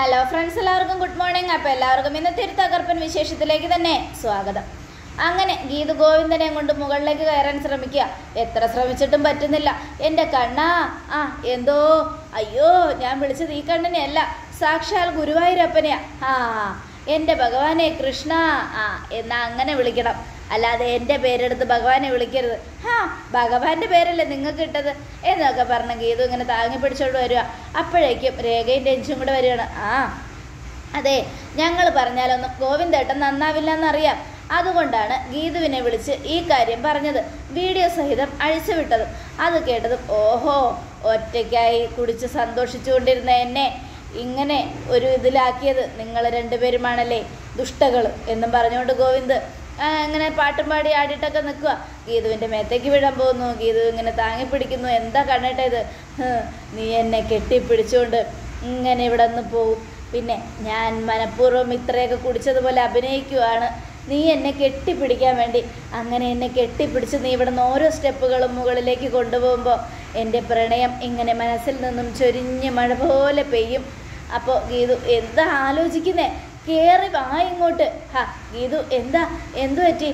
Hello friends, എല്ലാവർക്കും good morning. അപ്പോൾ എല്ലാവർക്കും ഇന്നത്തെ ഒരു തകർപ്പൻ വിശേഷത്തിലേക്ക് തന്നെ സ്വാഗതം. അങ്ങനെ ഗീതു ഗോവിന്ദനെ കൊണ്ട് മുകളിലേക്ക് കയറാൻ ശ്രമിക്കുക. എത്ര ശ്രമിച്ചിട്ടും പറ്റുന്നില്ല. എൻ്റെ കണ്ണാ, എന്തോ, അയ്യോ, ഞാൻ വിളിച്ചത് ഈ കണ്ണനെയല്ല, സാക്ഷാൽ ഗുരുവായൂരപ്പനെയാ. എൻ്റെ ഭഗവാനെ കൃഷ്ണ, എന്നാ അങ്ങനെ വിളിക്കണം, അല്ലാതെ എൻ്റെ പേരെടുത്ത് ഭഗവാനെ വിളിക്കരുത്. ഭഗവാന്റെ പേരല്ലേ നിങ്ങൾക്ക് ഇട്ടത് എന്നൊക്കെ പറഞ്ഞ് ഗീതു ഇങ്ങനെ താങ്ങി പിടിച്ചോണ്ട് വരിക. അപ്പോഴേക്കും രേഖയും രഞ്ജും കൂടെ വരികയാണ്. അതെ, ഞങ്ങൾ പറഞ്ഞാലൊന്നും ഗോവിന്ദേട്ടൻ നന്നാവില്ല എന്നറിയാം. അതുകൊണ്ടാണ് ഗീതുവിനെ വിളിച്ച് ഈ കാര്യം പറഞ്ഞത്, വീഡിയോ സഹിതം അഴിച്ചുവിട്ടതും. അത് കേട്ടതും ഓഹോ, ഒറ്റയ്ക്കായി കുടിച്ച് സന്തോഷിച്ചുകൊണ്ടിരുന്ന എന്നെ ഇങ്ങനെ ഒരു ഇതിലാക്കിയത് നിങ്ങൾ രണ്ടുപേരുമാണല്ലേ ദുഷ്ടകൾ എന്നും പറഞ്ഞുകൊണ്ട് ഗോവിന്ദ് അങ്ങനെ പാട്ടും പാടി ആടിയിട്ടൊക്കെ നിൽക്കുക. ഗീതുവിൻ്റെ മേത്തേക്ക് വീഴാൻ പോകുന്നു. ഗീതു ഇങ്ങനെ താങ്ങി പിടിക്കുന്നു. എന്താ കണ്ടിട്ട് ഇത്, നീ എന്നെ കെട്ടിപ്പിടിച്ചുകൊണ്ട് ഇങ്ങനെ ഇവിടെ നിന്ന് പോവും. പിന്നെ ഞാൻ മനഃപൂർവ്വം ഇത്രയൊക്കെ കുടിച്ചതുപോലെ അഭിനയിക്കുവാണ്. നീ എന്നെ കെട്ടിപ്പിടിക്കാൻ വേണ്ടി അങ്ങനെ എന്നെ കെട്ടിപ്പിടിച്ച് നീ ഇവിടെ നിന്ന് ഓരോ സ്റ്റെപ്പുകളും മുകളിലേക്ക് കൊണ്ടുപോകുമ്പോൾ എൻ്റെ പ്രണയം ഇങ്ങനെ മനസ്സിൽ നിന്നും ചൊരിഞ്ഞ് മഴ പോലെ പെയ്യും. അപ്പോൾ ഗീതു എന്താ ആലോചിക്കുന്നേ, കയറി വാ ഇങ്ങോട്ട്. ഗീതു എന്തു പറ്റി?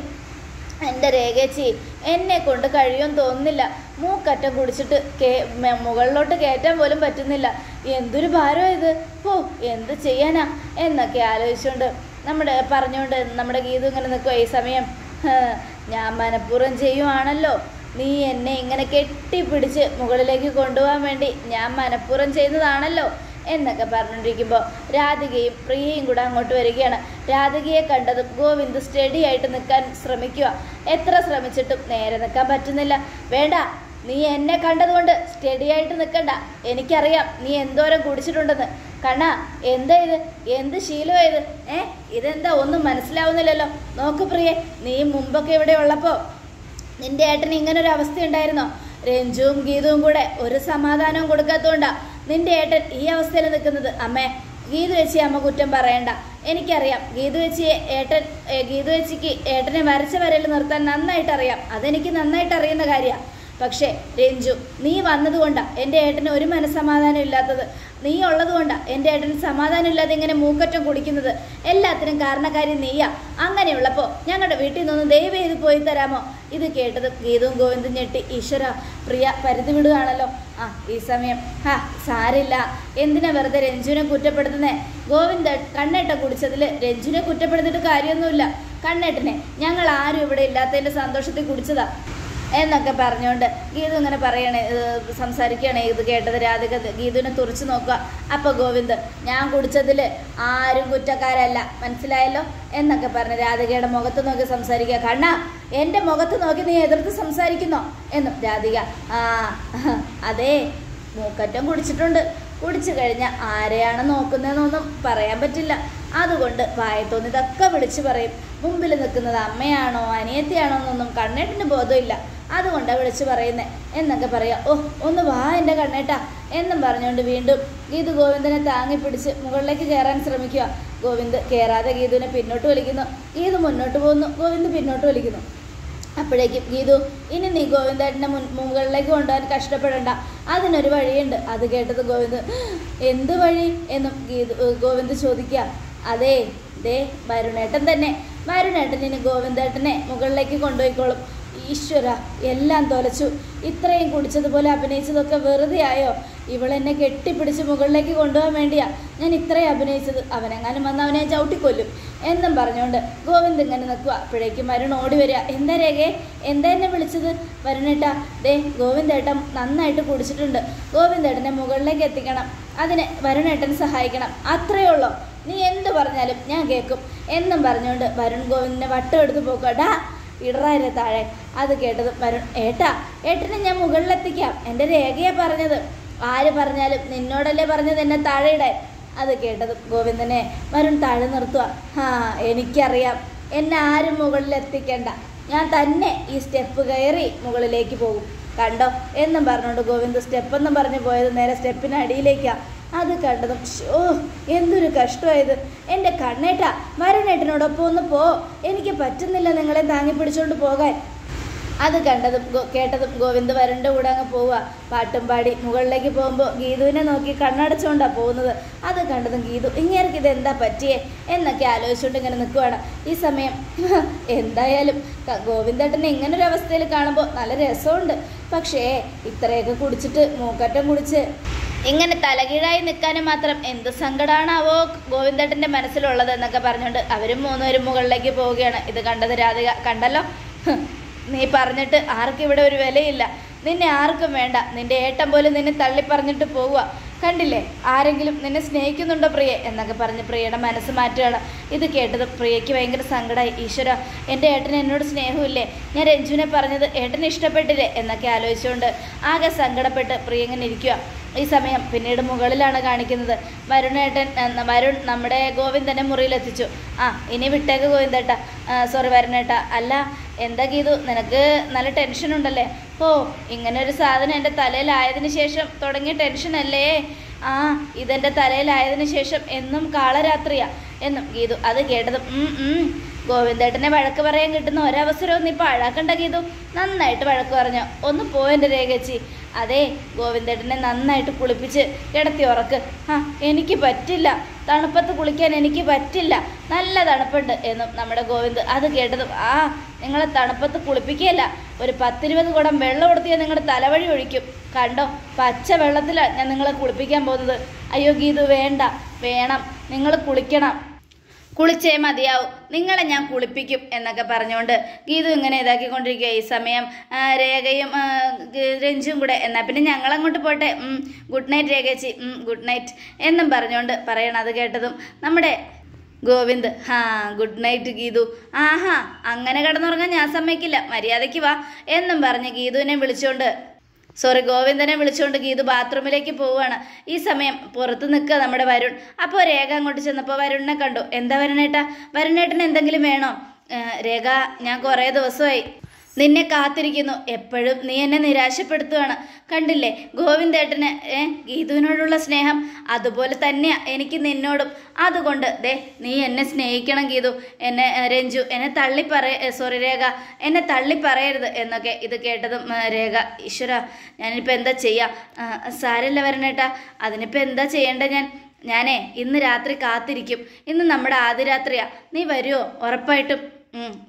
എൻ്റെ രേഖേച്ചി, എന്നെ കൊണ്ട് കഴിയുമെന്ന് തോന്നുന്നില്ല. മൂക്കറ്റം കുടിച്ചിട്ട് മുകളിലോട്ട് കയറ്റാൻ പോലും പറ്റുന്നില്ല. എന്തൊരു ഭാരം ഇത്, എന്ത് ചെയ്യാനാ എന്നൊക്കെ ആലോചിച്ചുകൊണ്ട് പറഞ്ഞുകൊണ്ട് നമ്മുടെ ഗീതു ഇങ്ങനെ നിൽക്കുക. ഈ സമയം ഞാൻ മനഃപൂർവ്വം ചെയ്യുവാണല്ലോ, നീ എന്നെ ഇങ്ങനെ കെട്ടിപ്പിടിച്ച് മുകളിലേക്ക് കൊണ്ടുപോകാൻ വേണ്ടി ഞാൻ മനഃപൂർവ്വം ചെയ്യുന്നതാണല്ലോ എന്നൊക്കെ പറഞ്ഞുകൊണ്ടിരിക്കുമ്പോൾ രാധികയും പ്രിയയും കൂടെ അങ്ങോട്ട് വരികയാണ്. രാധികയെ കണ്ടതും ഗോവിന്ദ് സ്റ്റഡി ആയിട്ട് നിൽക്കാൻ ശ്രമിക്കുക. എത്ര ശ്രമിച്ചിട്ടും നേരെ നിൽക്കാൻ പറ്റുന്നില്ല. വേണ്ട, നീ എന്നെ കണ്ടതുകൊണ്ട് സ്റ്റഡി ആയിട്ട് നിൽക്കണ്ട. എനിക്കറിയാം നീ എന്തോരം കുടിച്ചിട്ടുണ്ടെന്ന്. കണ്ണാ, എന്താ ഇത്, എന്ത് ശീലമാ ഇത്? ഇതെന്താ ഒന്നും മനസ്സിലാവുന്നില്ലല്ലോ. നോക്ക് പ്രിയെ, നീ മുമ്പൊക്കെ ഇവിടെ ഉള്ളപ്പോൾ നിന്റെ ഏട്ടന് ഇങ്ങനൊരു അവസ്ഥ ഉണ്ടായിരുന്നോ? രഞ്ജുവും ഗീതുവും കൂടെ ഒരു സമാധാനവും കൊടുക്കാത്തതുകൊണ്ടാ നിന്റെ ഏട്ടൻ ഈ അവസ്ഥയിൽ നിൽക്കുന്നത്. അമ്മേ, ഗീതു ചേച്ചി അമ്മ കുറ്റം പറയണ്ട. എനിക്കറിയാം ഗീതു ചേച്ചിക്ക് ഏട്ടനെ വരച്ച വരയിൽ നിർത്താൻ നന്നായിട്ട് അറിയാം. അതെനിക്ക് നന്നായിട്ട് അറിയുന്ന കാര്യമാണ്. പക്ഷേ രഞ്ജു, നീ വന്നതുകൊണ്ടാണ് എൻ്റെ ഏട്ടന് ഒരു മനസ്സമാധാനം ഇല്ലാത്തത്. നീ ഉള്ളതുകൊണ്ടാണ് എൻ്റെ ഏട്ടന് സമാധാനം ഇല്ലാതെ ഇങ്ങനെ മൂക്കറ്റം കുടിക്കുന്നത്. എല്ലാത്തിനും കാരണക്കാരി നീയാ. അങ്ങനെയുള്ളപ്പോൾ ഞങ്ങളുടെ വീട്ടിൽ നിന്നൊന്ന് ദയവ് ചെയ്ത് പോയി തരാമോ? ഇത് കേട്ടത് ഗീതവും ഗോവിന്ദും ഞെട്ടി. ഈശ്വര, പ്രിയ പരിധി വിടുകയാണല്ലോ. ഈ സമയം സാരില്ല, എന്തിനാ വെറുതെ രഞ്ജുവിനെ കുറ്റപ്പെടുത്തുന്നേ? ഗോവിന്ദ് കണ്ണേട്ട കുടിച്ചതിൽ രഞ്ജുവിനെ കുറ്റപ്പെടുത്തിയിട്ട് കാര്യമൊന്നുമില്ല. കണ്ണേട്ടനെ ഞങ്ങൾ ആരും ഇവിടെ ഇല്ലാത്തതിൻ്റെ സന്തോഷത്തിൽ കുടിച്ചതാ എന്നൊക്കെ പറഞ്ഞുകൊണ്ട് ഗീതു ഇങ്ങനെ സംസാരിക്കുകയാണ്. ഇത് കേട്ടത് രാധിക ഗീതുവിനെ തുറച്ചു നോക്കുക. അപ്പോൾ ഗോവിന്ദ്, ഞാൻ കുടിച്ചതിൽ ആരും കുറ്റക്കാരല്ല, മനസ്സിലായല്ലോ എന്നൊക്കെ പറഞ്ഞ് രാധികയുടെ മുഖത്ത് നോക്കി സംസാരിക്കുക. കണ്ണാ, എൻ്റെ മുഖത്ത് നോക്കി നീ എതിർത്ത് സംസാരിക്കുന്നോ എന്നും രാധിക. അതേ, മൂക്കറ്റം കുടിച്ചിട്ടുണ്ട്. കുടിച്ചു കഴിഞ്ഞാൽ ആരെയാണ് നോക്കുന്നതെന്നൊന്നും പറയാൻ പറ്റില്ല. അതുകൊണ്ട് വായത്തോന്ന് ഇതൊക്കെ വിളിച്ചു പറയും. മുമ്പിൽ നിൽക്കുന്നത് അമ്മയാണോ അനിയത്തിയാണോ എന്നൊന്നും കണ്ണേട്ടിന് ബോധമില്ല. അതുകൊണ്ടാണ് വിളിച്ചു പറയുന്നത് എന്നൊക്കെ പറയാം. ഒന്ന് വാ എൻ്റെ കണ്ണേട്ടാ എന്നും പറഞ്ഞുകൊണ്ട് വീണ്ടും ഗീതു ഗോവിന്ദനെ താങ്ങി പിടിച്ച് മുകളിലേക്ക് കയറാൻ ശ്രമിക്കുക. ഗോവിന്ദ് കയറാതെ ഗീതുവിനെ പിന്നോട്ട് വലിക്കുന്നു. ഗീതു മുന്നോട്ട് പോകുന്നു, ഗോവിന്ദ് പിന്നോട്ട് വലിക്കുന്നു. അപ്പോഴേക്കും ഗീതു, ഇനി നീ ഗോവിന്ദേട്ടനെ മുകളിലേക്ക് കൊണ്ടുപോകാൻ കഷ്ടപ്പെടണ്ട, അതിനൊരു വഴിയുണ്ട്. അത് കേട്ടത് ഗോവിന്ദ്, എന്ത് വഴി എന്നും ഗോവിന്ദ് ചോദിക്കുക. അതേ, വരുണേട്ടൻ തന്നെ. വരുണേട്ടൻ ഇനി ഗോവിന്ദേട്ടനെ മുകളിലേക്ക് കൊണ്ടുപോയിക്കോളും. ഈശ്വര, എല്ലാം തൊലച്ചു. ഇത്രയും കുടിച്ചതുപോലെ അഭിനയിച്ചതൊക്കെ വെറുതെ ആയോ? ഇവളെന്നെ കെട്ടിപ്പിടിച്ച് മുകളിലേക്ക് കൊണ്ടുപോകാൻ വേണ്ടിയാ ഞാൻ ഇത്രയും അഭിനയിച്ചത്. അവനെങ്ങാനും വന്ന് അവനെ ചവിട്ടിക്കൊല്ലും എന്നും പറഞ്ഞുകൊണ്ട് ഗോവിന്ദ് ഇങ്ങനെ നിൽക്കുക. അപ്പോഴേക്കും വരുൺ ഓടി വരിക. എന്താ രേഖയെ, എന്താ എന്നെ വിളിച്ചത്? വരുണേട്ടാ, ഗോവിന്ദേട്ടൻ നന്നായിട്ട് കുടിച്ചിട്ടുണ്ട്. ഗോവിന്ദേട്ടനെ മുകളിലേക്ക് എത്തിക്കണം, അതിന് വരുണേട്ടൻ സഹായിക്കണം. അത്രയേ ഉള്ളൂ. നീ എന്ത് പറഞ്ഞാലും ഞാൻ കേൾക്കും എന്നും പറഞ്ഞുകൊണ്ട് വരുൺ ഗോവിന്ദിനെ വട്ടം എടുത്ത് പോക്കടാ, ഇടറായിരെ താഴെ. അത് കേട്ടത് വരുൺ, ഏട്ടനെ ഞാൻ മുകളിലെത്തിക്കാം, എൻ്റെ രേഖയെ പറഞ്ഞത്. ആര് പറഞ്ഞാലും നിന്നോടല്ലേ പറഞ്ഞത് എന്നെ താഴെ ഇടാൻ. അത് കേട്ടത് ഗോവിന്ദനെ വരുൺ താഴെ നിർത്തുക. എനിക്കറിയാം, എന്നെ ആരും മുകളിലെത്തിക്കണ്ട, ഞാൻ തന്നെ ഈ സ്റ്റെപ്പ് കയറി മുകളിലേക്ക് പോകും, കണ്ടോ എന്നും പറഞ്ഞുകൊണ്ട് ഗോവിന്ദ് സ്റ്റെപ്പെന്നും പറഞ്ഞ് പോയത് നേരെ സ്റ്റെപ്പിന് അടിയിലേക്കാണ്. അത് കണ്ടതും എന്തൊരു കഷ്ടമായത്. എൻ്റെ കണ്ണേട്ടാ, വരുണേട്ടനോടൊപ്പം ഒന്ന് പോ, എനിക്ക് പറ്റുന്നില്ല നിങ്ങളെ താങ്ങി പിടിച്ചുകൊണ്ട് പോകാൻ. അത് കണ്ടതും കേട്ടതും ഗോവിന്ദ് വരുണിൻ്റെ കൂടെ അങ്ങ് പോവുക. പാട്ടും പാടി മുകളിലേക്ക് പോകുമ്പോൾ ഗീതുവിനെ നോക്കി കണ്ണടച്ചുകൊണ്ടാണ് പോകുന്നത്. അത് കണ്ടതും ഗീതു ഇങ്ങേർക്ക് ഇത് എന്താ പറ്റിയേ എന്നൊക്കെ ആലോചിച്ചുകൊണ്ട് ഇങ്ങനെ നിൽക്കുവാണ്. ഈ സമയം എന്തായാലും ഗോവിന്ദേട്ടനെ ഇങ്ങനൊരു അവസ്ഥയിൽ കാണുമ്പോൾ നല്ല രസമുണ്ട്. പക്ഷേ ഇത്രയൊക്കെ കുടിച്ചിട്ട് മൂക്കറ്റം കുടിച്ച് ഇങ്ങനെ തലകീഴായി നിൽക്കാനും മാത്രം എന്ത് സങ്കടമാണാവോ ഗോവിന്ദേട്ടൻ്റെ മനസ്സിലുള്ളത് എന്നൊക്കെ പറഞ്ഞുകൊണ്ട് അവരും മൂന്നുപേരും മുകളിലേക്ക് പോവുകയാണ്. ഇത് കണ്ടത് രാധിക, കണ്ടല്ലോ നീ പറഞ്ഞിട്ട് ആർക്കും ഇവിടെ ഒരു വിലയില്ല, നിന്നെ ആർക്കും വേണ്ട, നിന്റെ ഏട്ടൻ പോലും നിന്നെ തള്ളി പറഞ്ഞിട്ട് പോവുക, കണ്ടില്ലേ ആരെങ്കിലും നിന്നെ സ്നേഹിക്കുന്നുണ്ടോ പ്രിയെ എന്നൊക്കെ പറഞ്ഞ് പ്രിയയുടെ മനസ്സ് മാറ്റുകയാണ്. ഇത് കേട്ടത് പ്രിയയ്ക്ക് ഭയങ്കര സങ്കടമായി. ഈശ്വര, എൻ്റെ ഏട്ടന് എന്നോട് സ്നേഹമില്ലേ, ഞാൻ രഞ്ജുവിനെ പറഞ്ഞത് ഏട്ടന് ഇഷ്ടപ്പെട്ടില്ലേ എന്നൊക്കെ ആലോചിച്ചുകൊണ്ട് ആകെ സങ്കടപ്പെട്ട് പ്രിയ ഇങ്ങനെ ഇരിക്കുക. ഈ സമയം പിന്നീട് മുകളിലാണ് കാണിക്കുന്നത്. വരുൺ നമ്മുടെ ഗോവിന്ദനെ മുറിയിലെത്തിച്ചു. ഇനി വിട്ടേക്ക് ഗോവിന്ദേട്ട, സോറി വരുണേട്ട. അല്ല എന്താ ഗീതു, നിനക്ക് നല്ല ടെൻഷൻ ഉണ്ടല്ലേ? ഇങ്ങനൊരു സാധനം എൻ്റെ തലയിലായതിനു ശേഷം തുടങ്ങിയ ടെൻഷനല്ലേ? ഇതെൻ്റെ തലയിലായതിനു ശേഷം എന്നും കാളരാത്രിയാ എന്നും ഗീതു. അത് കേട്ടതും ഗോവിന്ദേട്ടനെ വഴക്ക് പറയാൻ കിട്ടുന്ന ഒരവസരവും നീ പാഴാക്കണ്ട ഗീതു, നന്നായിട്ട് വഴക്ക് പറഞ്ഞോ. ഒന്ന് പോയെൻ്റെ രേഖച്ചി. അതെ, ഗോവിന്ദേട്ടനെ നന്നായിട്ട് കുളിപ്പിച്ച് കിടത്തി ഉറക്ക്. എനിക്ക് പറ്റില്ല, തണുപ്പത്ത് കുളിക്കാൻ എനിക്ക് പറ്റില്ല, നല്ല തണുപ്പുണ്ട് എന്നും നമ്മുടെ ഗോവിന്ദ്. അത് കേട്ടതും നിങ്ങളെ തണുപ്പത്ത് കുളിപ്പിക്കുകയല്ല, ഒരു 10-20 കുടം വെള്ളം കൊടുത്തിയാൽ നിങ്ങളുടെ തലവഴി ഒഴിക്കും, കണ്ടോ പച്ച വെള്ളത്തിലാണ് ഞാൻ നിങ്ങളെ കുളിപ്പിക്കാൻ പോകുന്നത്. അയ്യോ ഗീതു വേണ്ട, വേണം, നിങ്ങൾ കുളിക്കണം, കുളിച്ചേ മതിയാവും, നിങ്ങളെ ഞാൻ കുളിപ്പിക്കും എന്നൊക്കെ പറഞ്ഞുകൊണ്ട് ഗീതു ഇങ്ങനെ ഇതാക്കിക്കൊണ്ടിരിക്കുക. ഈ സമയം രേഖയും രഞ്ജുവും കൂടെ എന്നാൽ പിന്നെ ഞങ്ങളങ്ങോട്ട് പോട്ടെ, ഗുഡ് നൈറ്റ് രേഖച്ചി, ഗുഡ് നൈറ്റ് എന്നും പറഞ്ഞുകൊണ്ട് പറയണം. അത് കേട്ടതും നമ്മുടെ ഗോവിന്ദ് ഗുഡ് നൈറ്റ് ഗീതു. അങ്ങനെ കിടന്നുറങ്ങാൻ ഞാൻ സമ്മതിക്കില്ല, മര്യാദയ്ക്ക് വാ എന്നും പറഞ്ഞ് ഗീതുവിനെ വിളിച്ചുകൊണ്ട് ഗോവിന്ദനെ വിളിച്ചുകൊണ്ട് ഗീതു ബാത്റൂമിലേക്ക് പോവുകയാണ്. ഈ സമയം പുറത്ത് നിൽക്കുക നമ്മുടെ വരുൺ. അപ്പോൾ രേഖ അങ്ങോട്ട് ചെന്നപ്പോൾ വരുണിനെ കണ്ടു. എന്താ വരുണേട്ടാ, വരുണേട്ടന് എന്തെങ്കിലും വേണോ? രേഖ, ഞാൻ കുറേ ദിവസമായി നിന്നെ കാത്തിരിക്കുന്നു, എപ്പോഴും നീ എന്നെ നിരാശപ്പെടുത്തുകയാണ്, കണ്ടില്ലേ ഗോവിന്ദേട്ടന് ഗീതുവിനോടുള്ള സ്നേഹം അതുപോലെ തന്നെയാ എനിക്ക് നിന്നോടും. അതുകൊണ്ട് നീ എന്നെ സ്നേഹിക്കണം ഗീതു, എന്നെ രഞ്ജു എന്നെ രേഖ എന്നെ തള്ളി പറയരുത് എന്നൊക്കെ. ഇത് കേട്ടതും രേഖ, ഈശ്വര ഞാനിപ്പോൾ എന്താ ചെയ്യാം? സാരല്ല വരണേട്ടാ, അതിനിപ്പോൾ എന്താ ചെയ്യേണ്ട? ഞാനേ ഇന്ന് രാത്രി കാത്തിരിക്കും, ഇന്ന് നമ്മുടെ ആദ്യ രാത്രിയാ, നീ വരുമോ? ഉറപ്പായിട്ടും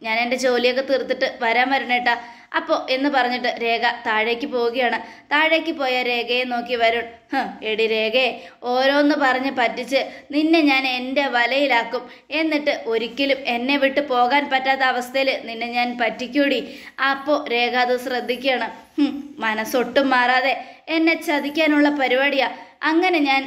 ഞാൻ എൻ്റെ ജോലിയൊക്കെ തീർത്തിട്ട് വരാൻ വരണേട്ടാ. അപ്പോൾ എന്ന് പറഞ്ഞിട്ട് രേഖ താഴേക്ക് പോവുകയാണ്. താഴേക്ക് പോയ രേഖയെ നോക്കി വരുൺ, എടി രേഖയെ, ഓരോന്ന് പറഞ്ഞ് പറ്റിച്ച് നിന്നെ ഞാൻ എൻ്റെ വലയിലാക്കും, എന്നിട്ട് ഒരിക്കലും എന്നെ വിട്ട് പോകാൻ പറ്റാത്ത അവസ്ഥയിൽ നിന്നെ ഞാൻ പറ്റിക്കൂടി. അപ്പോൾ രേഖ അത് ശ്രദ്ധിക്കുകയാണ്. മനസ്സൊട്ടും മാറാതെ എന്നെ ചതിക്കാനുള്ള പരിപാടിയാ. അങ്ങനെ ഞാൻ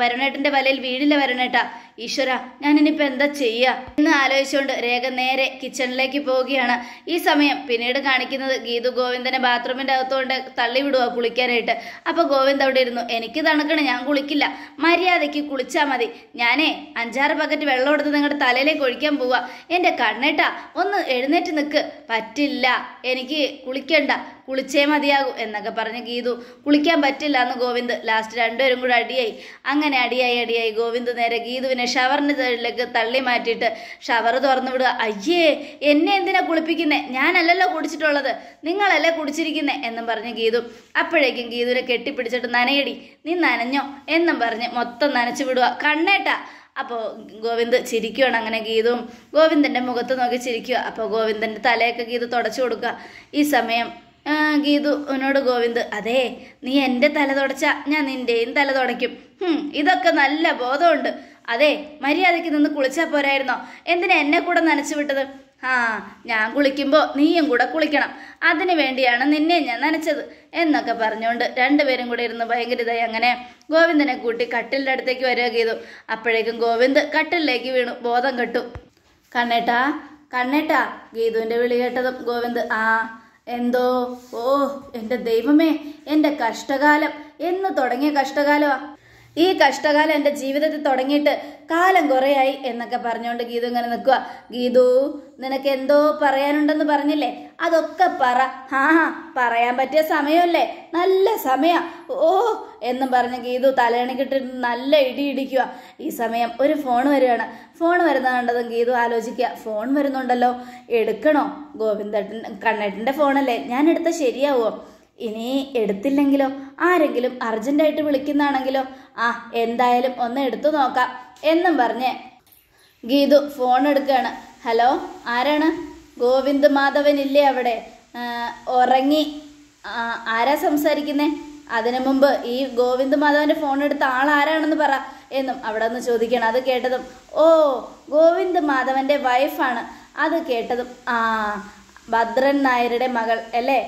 വരുണേട്ടൻ്റെ വലയിൽ വീടില്ല വരുണേട്ടാ. ഈശ്വര, ഞാനിനിപ്പോൾ എന്താ ചെയ്യുക എന്ന് ആലോചിച്ചുകൊണ്ട് രേഖ നേരെ കിച്ചണിലേക്ക് പോവുകയാണ്. ഈ സമയം പിന്നീട് കാണിക്കുന്നത് ഗീതു ഗോവിന്ദനെ ബാത്റൂമിൻ്റെ അകത്തുകൊണ്ട് തള്ളിവിടുക കുളിക്കാനായിട്ട്. അപ്പോൾ ഗോവിന്ദ് അവിടെ ഇരുന്നു. എനിക്ക് തണുക്കണം, ഞാൻ കുളിക്കില്ല, മര്യാദയ്ക്ക് കുളിച്ചാൽ മതി, ഞാനേ 5-6 ബക്കറ്റ് വെള്ളം എടുത്ത് നിങ്ങളുടെ തലയിലേക്ക് ഒഴിക്കാൻ പോവുക. എൻ്റെ കണ്ണേട്ടാ, ഒന്ന് എഴുന്നേറ്റ് നിൽക്ക്. പറ്റില്ല, എനിക്ക് കുളിക്കണ്ട, കുളിച്ചേ മതിയാകൂ എന്നൊക്കെ പറഞ്ഞ് ഗീതു. കുളിക്കാൻ പറ്റില്ല എന്ന് ഗോവിന്ദ്. ലാസ്റ്റ് രണ്ടുപേരും കൂടെ അടിയായി. അങ്ങനെ അടിയായി ഗോവിന്ദ് നേരെ ഗീതുവിനെ ഷവറിന് സൈഡിലേക്ക് തള്ളി മാറ്റിയിട്ട് ഷവർ തുറന്നു വിടുക. അയ്യേ, എന്നെ എന്തിനാ കുളിപ്പിക്കുന്നേ? ഞാനല്ലല്ലോ കുടിച്ചിട്ടുള്ളത്, നിങ്ങളല്ലേ കുടിച്ചിരിക്കുന്നേ എന്നും പറഞ്ഞ് ഗീതു. അപ്പോഴേക്കും ഗീതുവിനെ കെട്ടിപ്പിടിച്ചിട്ട് നനയടി, നീ നനഞ്ഞോ എന്നും പറഞ്ഞ് മൊത്തം നനച്ചു വിടുക. കണ്ണേട്ടാ. അപ്പോൾ ഗോവിന്ദ് ചിരിക്കുകയാണ്. അങ്ങനെ ഗീതുവും ഗോവിന്ദൻ്റെ മുഖത്ത് നോക്കി ചിരിക്കുക. അപ്പോൾ ഗോവിന്ദൻ്റെ തലയൊക്കെ ഗീതു തുടച്ചു കൊടുക്കുക. ഈ സമയം ഗീതുവിനോട് ഗോവിന്ദ്, അതെ നീ എൻ്റെ തല തുടച്ചാൽ ഞാൻ നിൻ്റെയും തല തുടയ്ക്കും. ഇതൊക്കെ നല്ല ബോധമുണ്ട്. അതെ, മര്യാദയ്ക്ക് നിന്ന് കുളിച്ചാൽ പോരായിരുന്നോ? എന്തിനാ എന്നെ കൂടെ നനച്ചു വിട്ടത്? ഞാൻ കുളിക്കുമ്പോൾ നീയും കൂടെ കുളിക്കണം, അതിനു വേണ്ടിയാണ് നിന്നെ ഞാൻ നനച്ചത് എന്നൊക്കെ പറഞ്ഞുകൊണ്ട് രണ്ടുപേരും കൂടെ ഇരുന്ന് ഭയങ്കര ഇതായി. അങ്ങനെ ഗോവിന്ദനെ കൂട്ടി കട്ടിലിൻ്റെ അടുത്തേക്ക് വരിക ഗീതു. അപ്പോഴേക്കും ഗോവിന്ദ് കട്ടിലിലേക്ക് വീണു, ബോധം കെട്ടു. കണ്ണേട്ടാ ഗീതുവിൻ്റെ വിളി കേട്ടതും ഗോവിന്ദ് എന്തോ, എൻ്റെ ദൈവമേ, എൻ്റെ കഷ്ടകാലം എന്ന് തുടങ്ങിയ കഷ്ടകാലമാ. ഈ കഷ്ടകാലം എൻ്റെ ജീവിതത്തിൽ തുടങ്ങിയിട്ട് കാലം കുറേയായി എന്നൊക്കെ പറഞ്ഞുകൊണ്ട് ഗീതു ഇങ്ങനെ നിൽക്കുക. ഗീതു, നിനക്ക് എന്തോ പറയാനുണ്ടെന്ന് പറഞ്ഞില്ലേ, അതൊക്കെ പറ. പറയാൻ പറ്റിയ സമയമല്ലേ, നല്ല സമയം. ഓ എന്നും പറഞ്ഞ് ഗീതു തലയണിക്കിട്ട് നല്ല ഇടിയിടിക്കുക. ഈ സമയം ഒരു ഫോൺ വരികയാണ്. ഫോൺ വരുന്ന കണ്ടതും ഗീതു ആലോചിക്കുക, ഫോൺ വരുന്നുണ്ടല്ലോ, എടുക്കണോ? കണ്ണേട്ടൻ്റെ ഫോണല്ലേ, ഞാൻ എടുത്ത ശരിയാവുമോ? ഇനി എടുത്തില്ലെങ്കിലോ, ആരെങ്കിലും അർജന്റായിട്ട് വിളിക്കുന്നതാണെങ്കിലോ? എന്തായാലും ഒന്ന് എടുത്തു നോക്കാം എന്നും പറഞ്ഞ് ഗീതു ഫോൺ എടുക്കുകയാണ്. ഹലോ, ആരാണ്? ഗോവിന്ദ് മാധവൻ ഇല്ലേ അവിടെ? ഉറങ്ങി. ആരാ സംസാരിക്കുന്നേ? അതിനു മുമ്പ് ഈ ഗോവിന്ദ് മാധവന്റെ ഫോൺ എടുത്ത ആളാരാണെന്ന് പറ എന്നും അവിടെ നിന്ന് ചോദിക്കണം. അത് കേട്ടതും, ഓ ഗോവിന്ദ് മാധവന്റെ വൈഫാണ്. അത് കേട്ടതും, ഭദ്രൻ നായരുടെ മകൾ അല്ലേ?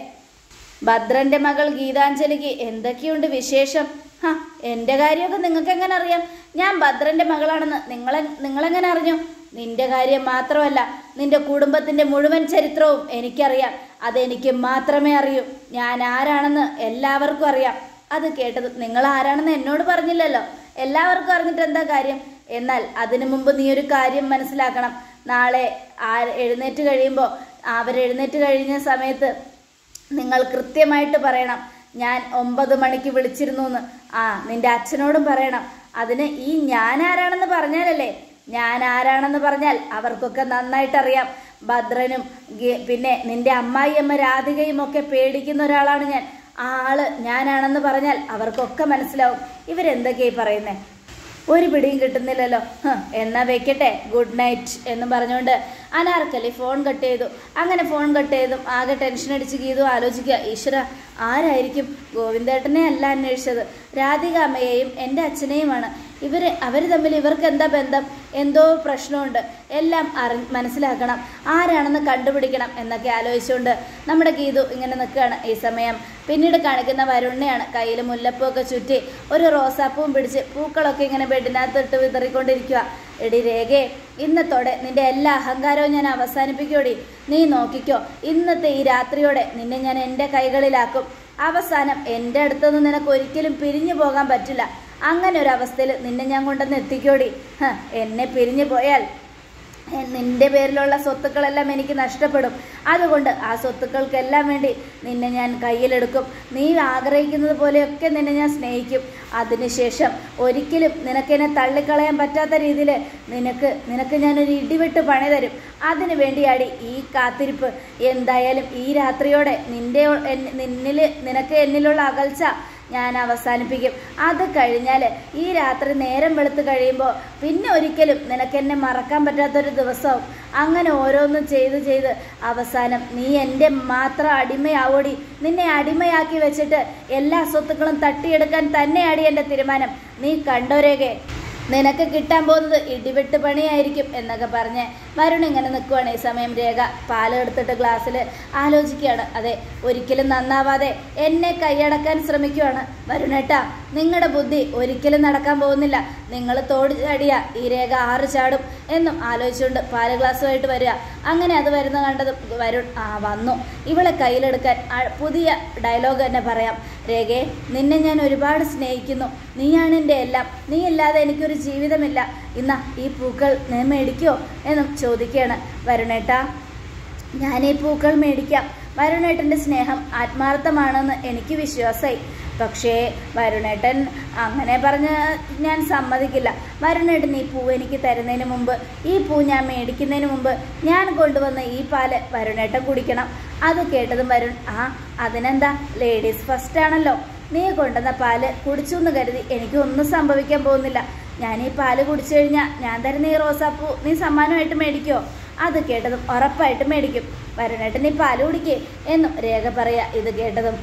ഭദ്രന്റെ മകൾ ഗീതാഞ്ജലിക്ക് എന്തൊക്കെയുണ്ട് വിശേഷം? എൻ്റെ കാര്യമൊക്കെ നിങ്ങൾക്ക് എങ്ങനെ അറിയാം? ഞാൻ ഭദ്രന്റെ മകളാണെന്ന് നിങ്ങളെങ്ങനെ അറിഞ്ഞു? നിന്റെ കാര്യം മാത്രമല്ല, നിന്റെ കുടുംബത്തിന്റെ മുഴുവൻ ചരിത്രവും എനിക്കറിയാം. അതെനിക്ക് മാത്രമേ അറിയൂ. ഞാൻ ആരാണെന്ന് എല്ലാവർക്കും അറിയാം. അത് കേട്ടത്, നിങ്ങൾ ആരാണെന്ന് എന്നോട് പറഞ്ഞില്ലല്ലോ. എല്ലാവർക്കും അറിഞ്ഞിട്ട് എന്താ കാര്യം? എന്നാൽ അതിനു മുമ്പ് നീ ഒരു കാര്യം മനസ്സിലാക്കണം. നാളെ എഴുന്നേറ്റ് കഴിയുമ്പോൾ, അവരെഴുന്നേറ്റ് കഴിഞ്ഞ സമയത്ത് നിങ്ങൾ കൃത്യമായിട്ട് പറയണം, ഞാൻ 9 മണിക്ക് വിളിച്ചിരുന്നു എന്ന്. നിന്റെ അച്ഛനോടും പറയണം. അതിന് ഈ ഞാൻ ആരാണെന്ന് പറഞ്ഞാലല്ലേ? ഞാൻ ആരാണെന്ന് പറഞ്ഞാൽ അവർക്കൊക്കെ നന്നായിട്ടറിയാം. ഭദ്രനും പിന്നെ നിന്റെ അമ്മായിയമ്മ രാധികയും ഒക്കെ പേടിക്കുന്ന ഒരാളാണ് ഞാൻ. ആള് ഞാനാണെന്ന് പറഞ്ഞാൽ അവർക്കൊക്കെ മനസ്സിലാവും. ഇവരെന്തൊക്കെയായി പറയുന്നേ? ഒരു പിടിയും കിട്ടുന്നില്ലല്ലോ. എന്നാ വെക്കട്ടെ, ഗുഡ് നൈറ്റ് എന്നും പറഞ്ഞുകൊണ്ട് അനാർക്കലി ഫോൺ കട്ട് ചെയ്തു. അങ്ങനെ ഫോൺ കട്ട് ചെയ്തും ആകെ ടെൻഷൻ അടിച്ച് ഗീതു ആലോചിക്കുക, ഈശ്വര, ആരായിരിക്കും? ഗോവിന്ദേട്ടനെ അല്ല അന്വേഷിച്ചത്, രാധിക അമ്മയെയും എൻ്റെ അച്ഛനെയുമാണ്. അവർ തമ്മിൽ ഇവർക്ക് എന്താ ബന്ധം? എന്തോ പ്രശ്നമുണ്ട്. എല്ലാം മനസ്സിലാക്കണം, ആരാണെന്ന് കണ്ടുപിടിക്കണം എന്നൊക്കെ ആലോചിച്ചുകൊണ്ട് നമ്മുടെ ഗീതു ഇങ്ങനെ നിൽക്കുകയാണ്. ഈ സമയം പിന്നീട് കാണിക്കുന്ന വരുണിനെയാണ്. കയ്യിൽ മുല്ലപ്പൂവൊക്കെ ചുറ്റി ഒരു റോസാപ്പൂവും പിടിച്ച് പൂക്കളൊക്കെ ഇങ്ങനെ ബെഡിനകത്തിട്ട് വിതറിക്കൊണ്ടിരിക്കുക. എടി രേഖേ, ഇന്നത്തോടെ നിന്റെ എല്ലാ അഹങ്കാരവും ഞാൻ അവസാനിപ്പിക്കോടി. നീ നോക്കിക്കോ, ഇന്നത്തെ ഈ രാത്രിയോടെ നിന്നെ ഞാൻ എൻ്റെ കൈകളിലാക്കും. അവസാനം എൻ്റെ അടുത്തുനിന്ന് നിനക്ക് ഒരിക്കലും പിരിഞ്ഞു പോകാൻ പറ്റില്ല. അങ്ങനെ ഒരു അവസ്ഥയിൽ നിന്നെ ഞാൻ കൊണ്ടുവന്ന് എത്തിക്കോടി. എന്നെ പിരിഞ്ഞു പോയാൽ നിന്റെ പേരിലുള്ള സ്വത്തുക്കളെല്ലാം എനിക്ക് നഷ്ടപ്പെടും. അതുകൊണ്ട് ആ സ്വത്തുക്കൾക്കെല്ലാം വേണ്ടി നിന്നെ ഞാൻ കയ്യിലെടുക്കും. നീ ആഗ്രഹിക്കുന്നത് പോലെയൊക്കെ നിന്നെ ഞാൻ സ്നേഹിക്കും. അതിനുശേഷം ഒരിക്കലും നിനക്കെന്നെ തള്ളിക്കളയാൻ പറ്റാത്ത രീതിയിൽ നിനക്ക് ഞാനൊരു ഇടിവെട്ട് പണി തരും. അതിനു വേണ്ടിയാടി ഈ കാത്തിരിപ്പ്. എന്തായാലും ഈ രാത്രിയോടെ നിനക്ക് എന്നിലുള്ള അകൽച്ച ഞാൻ അവസാനിപ്പിക്കും. അത് കഴിഞ്ഞാൽ ഈ രാത്രി നേരം വെളുത്ത് കഴിയുമ്പോൾ പിന്നെ ഒരിക്കലും നിനക്കെന്നെ മറക്കാൻ പറ്റാത്തൊരു ദിവസവും. അങ്ങനെ ഓരോന്നും ചെയ്ത് അവസാനം നീ എൻ്റെ മാത്രം അടിമയാവോടി. നിന്നെ അടിമയാക്കി വെച്ചിട്ട് എല്ലാ സ്വത്തുക്കളും തട്ടിയെടുക്കാൻ തന്നെയാടി എൻ്റെ തീരുമാനം. നീ കണ്ടോരേകെ, നിനക്ക് കിട്ടാൻ പോകുന്നത് ഇടിവെട്ട് പണിയായിരിക്കും എന്നൊക്കെ പറഞ്ഞ് വരുൺ ഇങ്ങനെ നിൽക്കുവാണ്. ഈ സമയം രേഖ പാലെടുത്തിട്ട് ഗ്ലാസ്സിൽ ആലോചിക്കുകയാണ്. അതെ, ഒരിക്കലും നന്നാവാതെ എന്നെ കൈയടക്കാൻ ശ്രമിക്കുവാണ്. വരുണേട്ടാ, നിങ്ങളുടെ ബുദ്ധി ഒരിക്കലും നടക്കാൻ പോകുന്നില്ല. നിങ്ങൾ തോട് ചാടിയ ഈ രേഖ 6 ചാടും എന്നും ആലോചിച്ചുകൊണ്ട് പാല് ഗ്ലാസ്സുമായിട്ട് വരിക. അങ്ങനെ അത് വരുന്ന കണ്ടതും വരുൺ വന്നു. ഇവളെ കയ്യിലെടുക്കാൻ പുതിയ ഡയലോഗ് തന്നെ പറയാം. രേഖയെ, നിന്നെ ഞാൻ ഒരുപാട് സ്നേഹിക്കുന്നു. നീയാണ് എൻ്റെ എല്ലാം. നീ അല്ലാതെ എനിക്കൊരു ജീവിതമില്ല. ഇന്നാ ഈ പൂക്കൾ നീ മേടിക്കോ എന്നും ചോദിക്കുകയാണ്. വരുണേട്ടാ, ഞാൻ ഈ പൂക്കൾ മേടിക്കാം. വരുണേട്ടൻ്റെ സ്നേഹം ആത്മാർത്ഥമാണെന്ന് എനിക്ക് വിശ്വാസമായി. പക്ഷേ വരുണേട്ടൻ അങ്ങനെ പറഞ്ഞ് ഞാൻ സമ്മതിക്കില്ല. വരുണേട്ടൻ ഈ പൂ എനിക്ക് തരുന്നതിന് മുമ്പ്, ഈ പൂ ഞാൻ മേടിക്കുന്നതിന് മുമ്പ് ഞാൻ കൊണ്ടുവന്ന ഈ പാല് വരുണേട്ടൻ കുടിക്കണം. അത് കേട്ടതും വരുൺ, അതിനെന്താ, ലേഡീസ് ഫസ്റ്റ് ആണല്ലോ. നീ കൊണ്ടുവന്ന പാല് കുടിച്ചു എന്ന് കരുതി എനിക്കൊന്നും സംഭവിക്കാൻ പോകുന്നില്ല. ഞാൻ ഈ പാല് കുടിച്ചു കഴിഞ്ഞാൽ ഞാൻ തരുന്ന ഈ റോസാപ്പൂ നീ സമ്മാനമായിട്ട് മേടിക്കോ? അത് കേട്ടതും ഉറപ്പായിട്ട് മേടിക്കും. വരുണേട്ടൻ ഈ പാല് കുടിക്കേ എന്നും രേഖ പറയാ. ഇത് കേട്ടതും,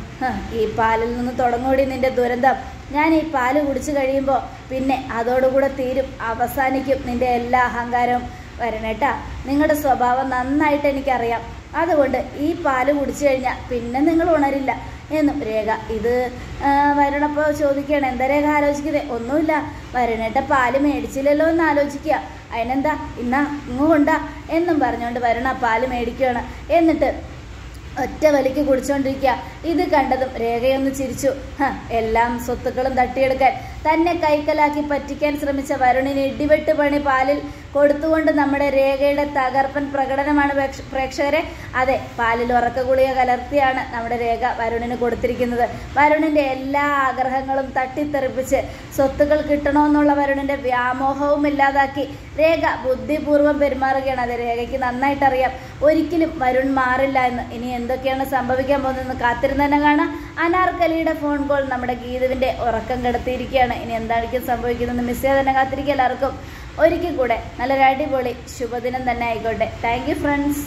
ഈ പാലിൽ നിന്ന് തുടങ്ങൂടി നിന്റെ ദുരന്തം. ഞാൻ ഈ പാല് കുടിച്ചു കഴിയുമ്പോൾ പിന്നെ അതോടുകൂടെ തീരും, അവസാനിക്കും നിന്റെ എല്ലാ അഹങ്കാരവും. വരുണേട്ടാ, നിങ്ങളുടെ സ്വഭാവം നന്നായിട്ട് എനിക്കറിയാം. അതുകൊണ്ട് ഈ പാല് കുടിച്ചു കഴിഞ്ഞാൽ പിന്നെ നിങ്ങൾ ഉണരില്ല എന്നും രേഖ. ഇത് വരുണപ്പോൾ ചോദിക്കുകയാണ്, എന്താ രേഖ ആലോചിക്കുന്നത്? ഒന്നുമില്ല, വരുണേട്ട പാല് മേടിച്ചില്ലല്ലോ എന്ന് ആലോചിക്കുക. അതിനെന്താ, ഇന്നാ ഇങ്ങുകൊണ്ടാ എന്നും പറഞ്ഞുകൊണ്ട് വരുണ പാല് മേടിക്കുകയാണ്. എന്നിട്ട് ഒറ്റ വലിക്ക് കുടിച്ചുകൊണ്ടിരിക്കുക. ഇത് കണ്ടതും രേഖയൊന്ന് ചിരിച്ചു. എല്ലാം സ്വത്തുക്കളും തട്ടിയെടുക്കാൻ തന്നെ കൈക്കലാക്കി പറ്റിക്കാൻ ശ്രമിച്ച വരുണിന് ഇടിവെട്ട് പണി പാലിൽ കൊടുത്തുകൊണ്ട് നമ്മുടെ രേഖയുടെ തകർപ്പൻ പ്രകടനമാണ് പ്രേക്ഷകരെ. അതെ, പാലിൽ ഉറക്ക ഗുളിക കലർത്തിയാണ് നമ്മുടെ രേഖ വരുണിന് കൊടുത്തിരിക്കുന്നത്. വരുണിൻ്റെ എല്ലാ ആഗ്രഹങ്ങളും തട്ടിത്തെറിപ്പിച്ച് സ്വത്തുക്കൾ കിട്ടണമെന്നുള്ള വരുണിൻ്റെ വ്യാമോഹവും ഇല്ലാതാക്കി രേഖ ബുദ്ധിപൂർവ്വം പെരുമാറുകയാണ്. അത് രേഖയ്ക്ക് നന്നായിട്ടറിയാം ഒരിക്കലും വരുൺ മാറില്ല എന്ന്. ഇനി എന്തൊക്കെയാണ് സംഭവിക്കാൻ പോകുന്നതെന്ന് കാത്തിരുന്ന് തന്നെ കാണാം. അനാർക്കലിയുടെ ഫോൺ കോൾ നമ്മുടെ ഗീതുവിൻ്റെ ഉറക്കം കെടുത്തിയിരിക്കുകയാണ്. ഇനി എന്തായിരിക്കും സംഭവിക്കുന്നതെന്ന് മിസ് ചെയ്യാതെ തന്നെ കാത്തിരിക്കുക. എല്ലാവർക്കും ഒരിക്കൽ കൂടെ നല്ലൊരു അടിപൊളി ശുഭദിനം തന്നെ ആയിക്കോട്ടെ. Thank you friends.